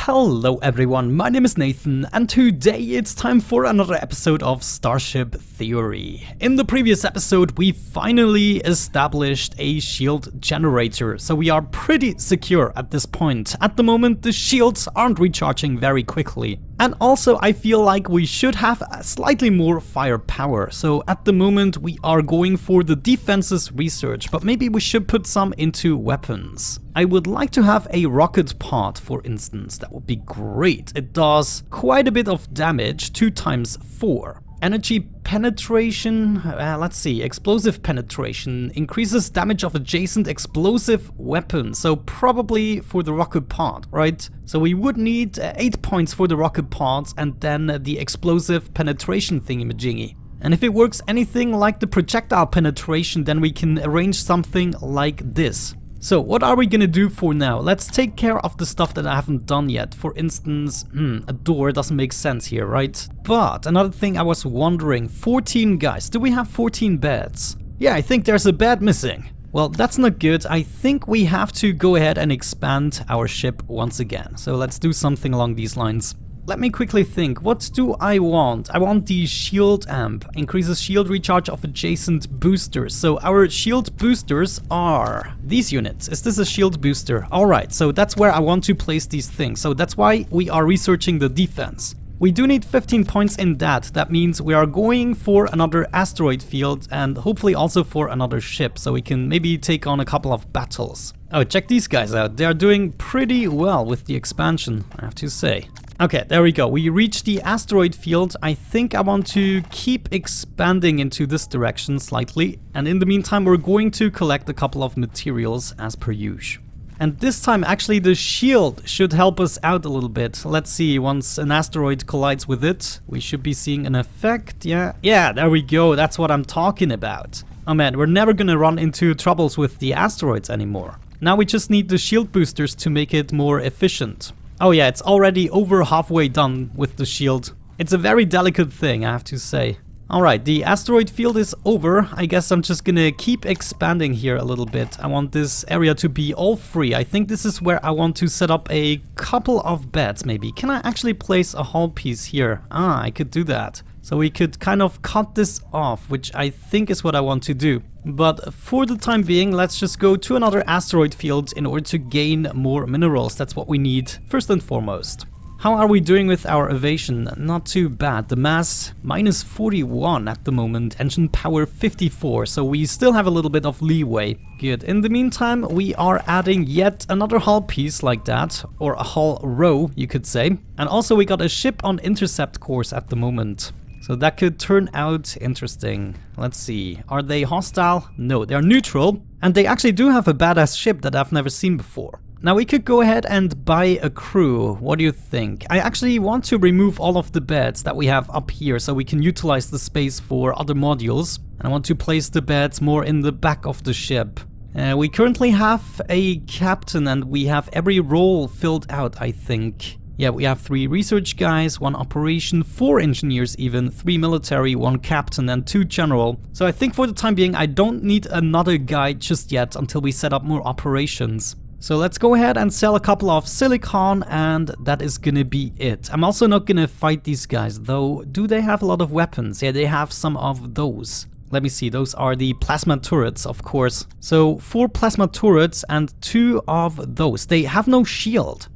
Hello everyone, my name is Nathan and today it's time for another episode of Starship Theory. In the previous episode we finally established a shield generator, so we are pretty secure at this point. At the moment the shields aren't recharging very quickly. And also I feel like we should have slightly more firepower, so at the moment we are going for the defenses research, but maybe we should put some into weapons. I would like to have a rocket pod, for instance. That would be great. It does quite a bit of damage, 2 times 4. Energy penetration, let's see, explosive penetration increases damage of adjacent explosive weapons, so probably for the rocket pod, right? So we would need 8 points for the rocket pods and then the explosive penetration thingy-majingy. And if it works anything like the projectile penetration, then we can arrange something like this. So what are we gonna do for now? Let's take care of the stuff that I haven't done yet. For instance, a door doesn't make sense here, right? But another thing I was wondering, 14 guys, do we have 14 beds? Yeah, I think there's a bed missing. Well, that's not good. I think we have to go ahead and expand our ship once again. So let's do something along these lines. Let me quickly think, what do I want? I want the shield amp, increases shield recharge of adjacent boosters. So our shield boosters are these units. Is this a shield booster? Alright, so that's where I want to place these things. So that's why we are researching the defense. We do need 15 points in that. That means we are going for another asteroid field and hopefully also for another ship, so we can maybe take on a couple of battles. Oh, check these guys out. They are doing pretty well with the expansion, I have to say. Okay, there we go. We reached the asteroid field. I think I want to keep expanding into this direction slightly. And in the meantime, we're going to collect a couple of materials as per usual. And this time, actually, the shield should help us out a little bit. Let's see, once an asteroid collides with it, we should be seeing an effect. Yeah, there we go. That's what I'm talking about. Oh man, we're never gonna run into troubles with the asteroids anymore. Now we just need the shield boosters to make it more efficient. Oh yeah, it's already over halfway done with the shield. It's a very delicate thing, I have to say. Alright, the asteroid field is over. I guess I'm just gonna keep expanding here a little bit. I want this area to be all free. I think this is where I want to set up a couple of beds maybe. Can I actually place a hull piece here? Ah, I could do that. So we could kind of cut this off, which I think is what I want to do. But for the time being, let's just go to another asteroid field in order to gain more minerals. That's what we need, first and foremost. How are we doing with our evasion? Not too bad. The mass, minus 41 at the moment. Engine power 54, so we still have a little bit of leeway. Good. In the meantime, we are adding yet another hull piece like that, or a hull row, you could say. And also we got a ship on intercept course at the moment. So that could turn out interesting. Let's see. Are they hostile? No, they're neutral. And they actually do have a badass ship that I've never seen before. Now we could go ahead and buy a crew. What do you think? I actually want to remove all of the beds that we have up here so we can utilize the space for other modules. And I want to place the beds more in the back of the ship. We currently have a captain and we have every role filled out, I think. Yeah, we have 3 research guys, 1 operation, 4 engineers even, 3 military, 1 captain and 2 general. So I think for the time being I don't need another guy just yet until we set up more operations. So let's go ahead and sell a couple of silicon and that is gonna be it. I'm also not gonna fight these guys though. Do they have a lot of weapons? Yeah, they have some of those. Let me see, those are the plasma turrets, of course. So 4 plasma turrets and 2 of those. They have no shield.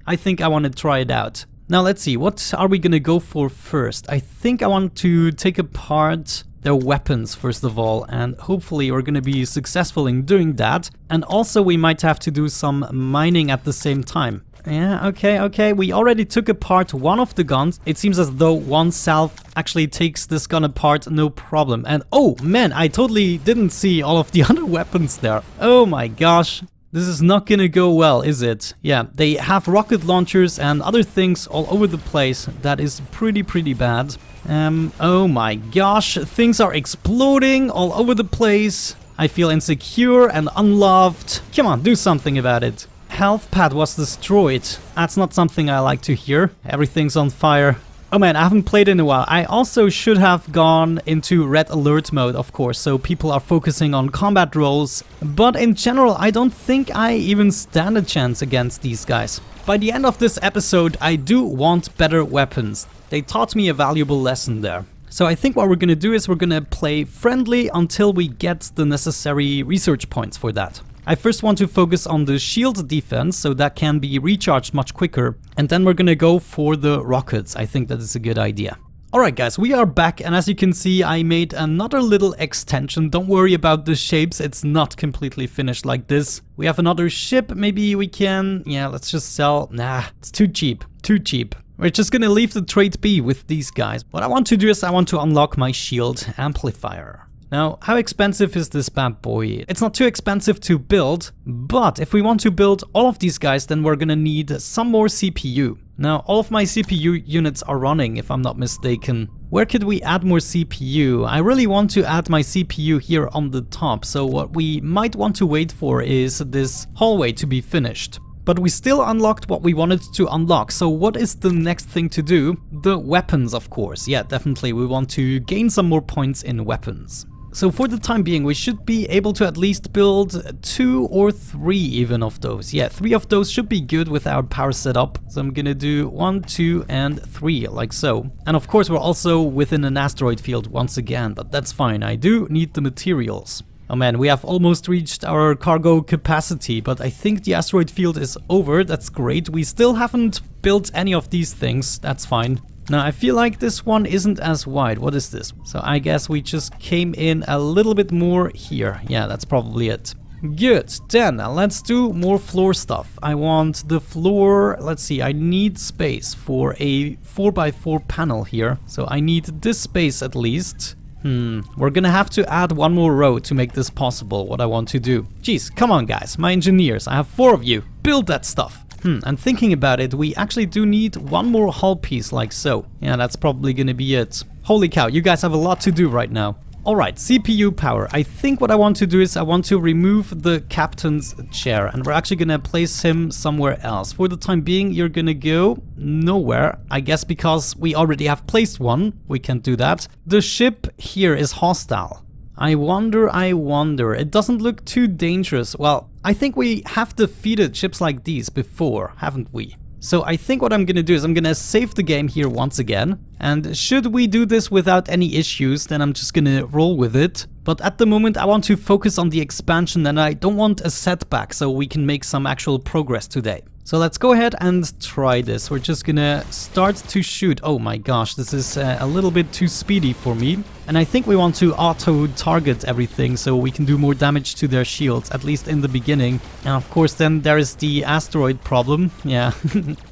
I think I want to try it out. Now let's see, what are we gonna go for first? I think I want to take apart their weapons first of all, and hopefully we're gonna be successful in doing that. And also we might have to do some mining at the same time. Yeah, okay, we already took apart one of the guns. It seems as though one salve actually takes this gun apart, no problem. And oh man, I totally didn't see all of the other weapons there. Oh my gosh. This is not gonna go well, is it? Yeah, they have rocket launchers and other things all over the place. That is pretty bad. Oh my gosh, things are exploding all over the place. I feel insecure and unloved. Come on, do something about it. Health pad was destroyed. That's not something I like to hear. Everything's on fire. Oh man, I haven't played in a while. I also should have gone into red alert mode, of course, so people are focusing on combat roles. But in general, I don't think I even stand a chance against these guys. By the end of this episode, I do want better weapons. They taught me a valuable lesson there. So I think what we're gonna do is we're gonna play friendly until we get the necessary research points for that. I first want to focus on the shield defense, so that can be recharged much quicker. And then we're gonna go for the rockets. I think that is a good idea. Alright guys, we are back, and as you can see, I made another little extension. Don't worry about the shapes, it's not completely finished like this. We have another ship, maybe we can... yeah, let's just sell... nah, it's too cheap, too cheap. We're just gonna leave the trade be with these guys. What I want to do is I want to unlock my shield amplifier. Now, how expensive is this bad boy? It's not too expensive to build, but if we want to build all of these guys, then we're gonna need some more CPU. Now, all of my CPU units are running, if I'm not mistaken. Where could we add more CPU? I really want to add my CPU here on the top, so what we might want to wait for is this hallway to be finished. But we still unlocked what we wanted to unlock, so what is the next thing to do? The weapons, of course. Yeah, definitely, we want to gain some more points in weapons. So for the time being, we should be able to at least build 2 or 3 even of those. Yeah, 3 of those should be good with our power setup. So I'm gonna do 1, 2, and 3, like so. And of course, we're also within an asteroid field once again, but that's fine. I do need the materials. Oh man, we have almost reached our cargo capacity, but I think the asteroid field is over. That's great. We still haven't built any of these things. That's fine. Now, I feel like this one isn't as wide. What is this? So I guess we just came in a little bit more here. Yeah, that's probably it. Good. Then let's do more floor stuff. I want the floor. Let's see. I need space for a 4x4 panel here. So I need this space at least. We're gonna have to add one more row to make this possible, what I want to do. Jeez, come on guys, my engineers. I have 4 of you. Build that stuff. And thinking about it, we actually do need one more hull piece like so. Yeah, that's probably gonna be it. Holy cow, you guys have a lot to do right now. Alright, CPU power. I think what I want to do is I want to remove the captain's chair, and we're actually gonna place him somewhere else. For the time being, you're gonna go nowhere. I guess because we already have placed one, we can do that. The ship here is hostile. I wonder, it doesn't look too dangerous. Well, I think we have defeated ships like these before, haven't we? So I think what I'm gonna do is I'm gonna save the game here once again. And should we do this without any issues, then I'm just gonna roll with it. But at the moment I want to focus on the expansion, and I don't want a setback, so we can make some actual progress today. So let's go ahead and try this. We're just gonna start to shoot. Oh my gosh, this is a little bit too speedy for me. And I think we want to auto-target everything so we can do more damage to their shields, at least in the beginning. And of course then there is the asteroid problem. Yeah.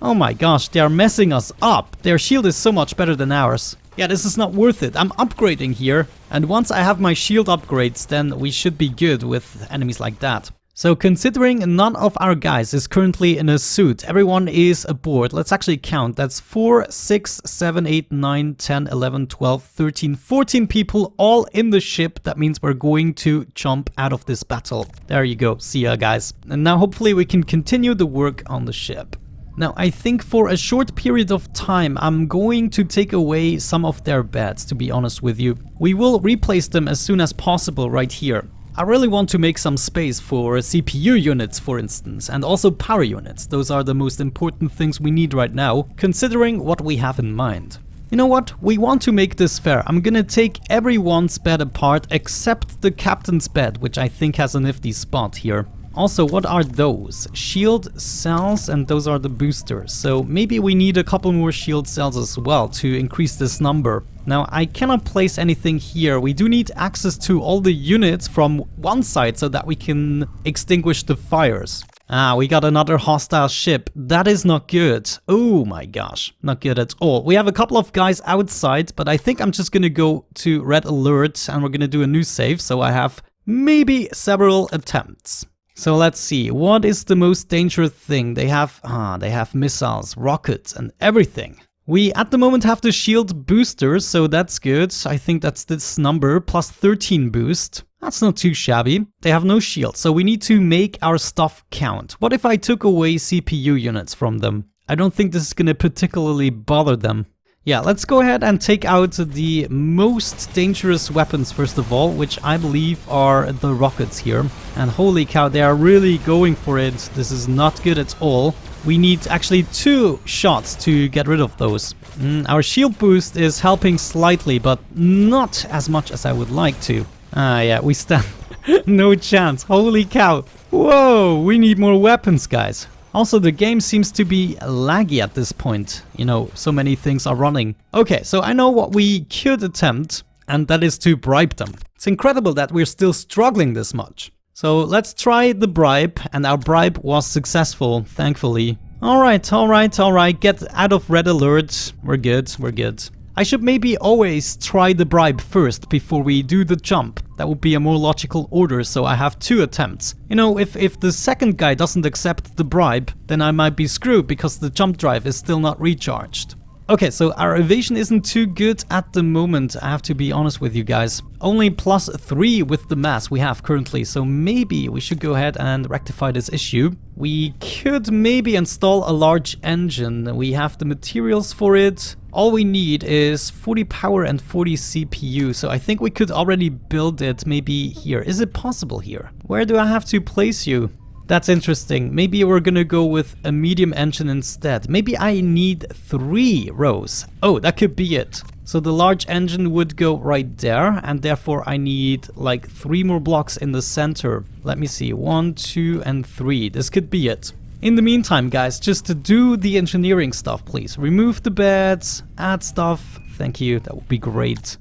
Oh my gosh, they are messing us up. Their shield is so much better than ours. Yeah, this is not worth it. I'm upgrading here. And once I have my shield upgrades, then we should be good with enemies like that. So considering none of our guys is currently in a suit, everyone is aboard. Let's actually count. That's 4, 6, 7, 8, 9, 10, 11, 12, 13, 14 people all in the ship. That means we're going to jump out of this battle. There you go. See ya, guys. And now hopefully we can continue the work on the ship. Now, I think for a short period of time, I'm going to take away some of their beds, to be honest with you. We will replace them as soon as possible right here. I really want to make some space for CPU units, for instance, and also power units. Those are the most important things we need right now, considering what we have in mind. You know what? We want to make this fair. I'm gonna take everyone's bed apart except the captain's bed, which I think has a nifty spot here. Also, what are those? Shield cells, and those are the boosters. So maybe we need a couple more shield cells as well to increase this number. Now, I cannot place anything here. We do need access to all the units from one side so that we can extinguish the fires. Ah, we got another hostile ship. That is not good. Oh my gosh, not good at all. We have a couple of guys outside, but I think I'm just gonna go to red alert and we're gonna do a new save. So I have maybe several attempts. So let's see, what is the most dangerous thing? They have missiles, rockets, and everything. We at the moment have the shield boosters, so that's good. I think that's this number, plus 13 boost. That's not too shabby. They have no shield, so we need to make our stuff count. What if I took away CPU units from them? I don't think this is gonna particularly bother them. Yeah, let's go ahead and take out the most dangerous weapons first of all, which I believe are the rockets here. And holy cow, they are really going for it. This is not good at all. We need actually 2 shots to get rid of those. Our shield boost is helping slightly, but not as much as I would like to. Yeah, we stand no chance. Holy cow. Whoa, we need more weapons, guys. Also, the game seems to be laggy at this point. You know, so many things are running. Okay, so I know what we could attempt, and that is to bribe them. It's incredible that we're still struggling this much. So let's try the bribe, and our bribe was successful, thankfully. Alright, get out of red alert. We're good. I should maybe always try the bribe first before we do the jump. That would be a more logical order, so I have 2 attempts. You know, if the second guy doesn't accept the bribe, then I might be screwed because the jump drive is still not recharged. Okay, so our evasion isn't too good at the moment, I have to be honest with you guys. Only +3 with the mass we have currently, so maybe we should go ahead and rectify this issue. We could maybe install a large engine. We have the materials for it. All we need is 40 power and 40 CPU, so I think we could already build it maybe here. Is it possible here? Where do I have to place you? That's interesting. Maybe we're gonna go with a medium engine instead. Maybe I need 3 rows. Oh, that could be it. So the large engine would go right there, and therefore I need like 3 more blocks in the center. Let me see, 1, 2, and 3. This could be it. In the meantime, guys, just to do the engineering stuff, please. Remove the beds, add stuff. Thank you, that would be great.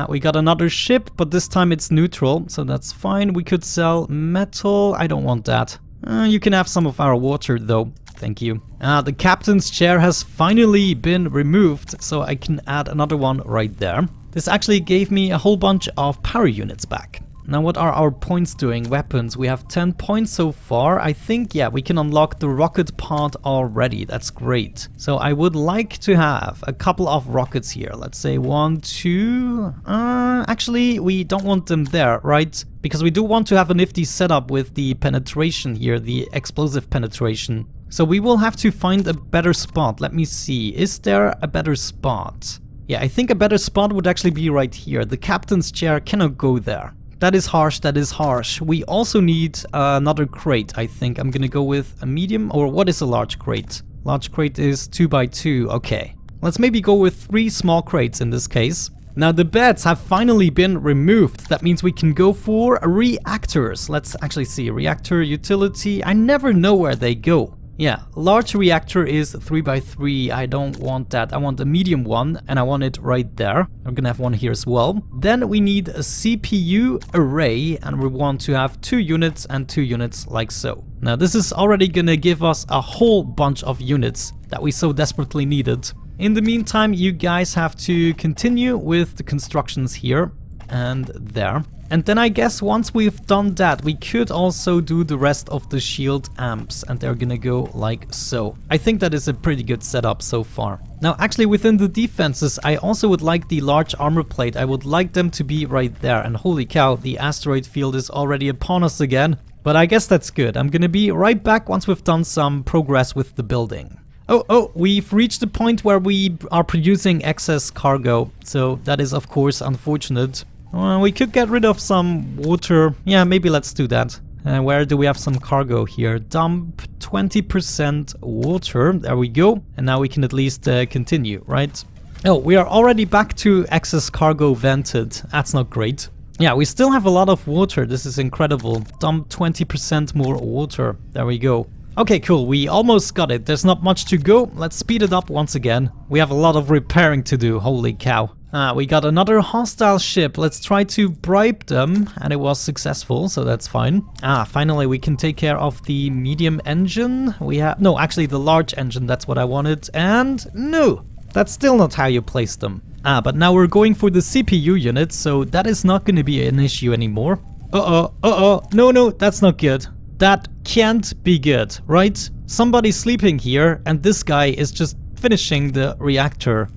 We got another ship, but this time it's neutral, so that's fine. We could sell metal. I don't want that. You can have some of our water though, thank you. The captain's chair has finally been removed, so I can add another one right there. This actually gave me a whole bunch of power units back. Now what are our points doing? Weapons, we have 10 points so far. I think, yeah, we can unlock the rocket part already. That's great. So I would like to have a couple of rockets here. Let's say 1, 2... actually, we don't want them there, right? Because we do want to have a nifty setup with the penetration here, the explosive penetration. So we will have to find a better spot. Let me see. Is there a better spot? Yeah, I think a better spot would actually be right here. The captain's chair cannot go there. That is harsh, that is harsh. We also need another crate, I think. I'm gonna go with a medium, or what is a large crate? Large crate is 2x2, okay. Let's maybe go with 3 small crates in this case. Now the beds have finally been removed. That means we can go for reactors. Let's actually see, reactor utility. I never know where they go. Yeah, large reactor is 3x3. I don't want that. I want a medium one, and I want it right there. I'm gonna have one here as well. Then we need a CPU array, and we want to have 2 units and 2 units like so. Now this is already gonna give us a whole bunch of units that we so desperately needed. In the meantime, you guys have to continue with the constructions here and there. And then I guess once we've done that, we could also do the rest of the shield amps, and they're gonna go like so. I think that is a pretty good setup so far. Now actually within the defenses, I also would like the large armor plate. I would like them to be right there, and holy cow, the asteroid field is already upon us again. But I guess that's good. I'm gonna be right back once we've done some progress with the building. Oh, we've reached the point where we are producing excess cargo, so that is of course unfortunate. We could get rid of some water. Yeah, maybe let's do that. Where do we have some cargo here? Dump 20% water. There we go. And now we can at least continue, right? Oh, we are already back to excess cargo vented. That's not great. Yeah, we still have a lot of water. This is incredible. Dump 20% more water. There we go. Okay, cool. We almost got it. There's not much to go. Let's speed it up once again. We have a lot of repairing to do. Holy cow. We got another hostile ship. Let's try to bribe them, and it was successful, so that's fine. Finally we can take care of the medium engine. We have no, actually the large engine, that's what I wanted. And no, that's still not how you place them. But now we're going for the CPU unit, so that is not going to be an issue anymore. No, that's not good. That can't be good, right? Somebody's sleeping here, and this guy is just finishing the reactor.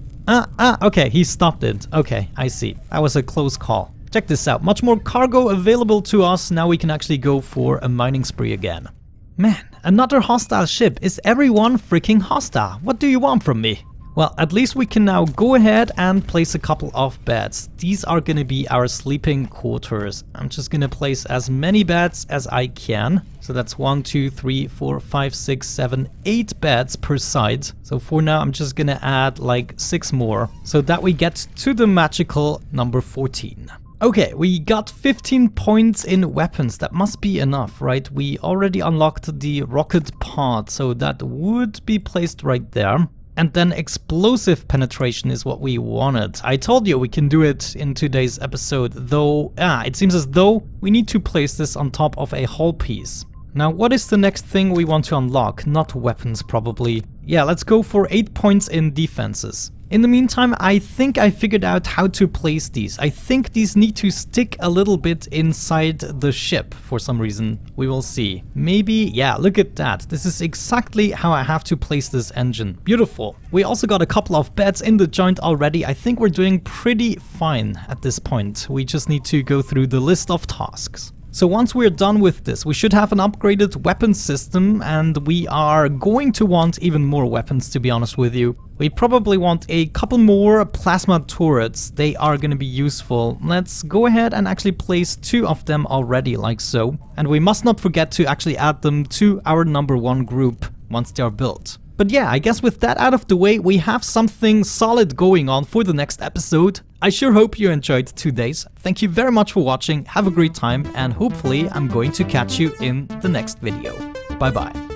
Okay, he stopped it. Okay, I see. That was a close call. Check this out. Much more cargo available to us. Now we can actually go for a mining spree again. Man, another hostile ship. Is everyone freaking hostile? What do you want from me? Well, at least we can now go ahead and place a couple of beds. These are going to be our sleeping quarters. I'm just going to place as many beds as I can. So that's 1, 2, 3, 4, 5, 6, 7, 8 beds per side. So for now, I'm just going to add like 6 more so that we get to the magical number 14. Okay, we got 15 points in weapons. That must be enough, right? We already unlocked the rocket part, so that would be placed right there. And then explosive penetration is what we wanted. I told you we can do it in today's episode, though it seems as though we need to place this on top of a hull piece. Now, what is the next thing we want to unlock? Not weapons, probably. Yeah, let's go for 8 points in defenses. In the meantime, I think I figured out how to place these. I think these need to stick a little bit inside the ship for some reason. We will see. Maybe, yeah, look at that. This is exactly how I have to place this engine. Beautiful. We also got a couple of beds in the joint already. I think we're doing pretty fine at this point. We just need to go through the list of tasks. So once we're done with this, we should have an upgraded weapon system, and we are going to want even more weapons, to be honest with you. We probably want a couple more plasma turrets. They are going to be useful. Let's go ahead and actually place 2 of them already, like so. And we must not forget to actually add them to our number 1 group once they are built. But yeah, I guess with that out of the way, we have something solid going on for the next episode. I sure hope you enjoyed today's. Thank you very much for watching, have a great time, and hopefully I'm going to catch you in the next video. Bye bye.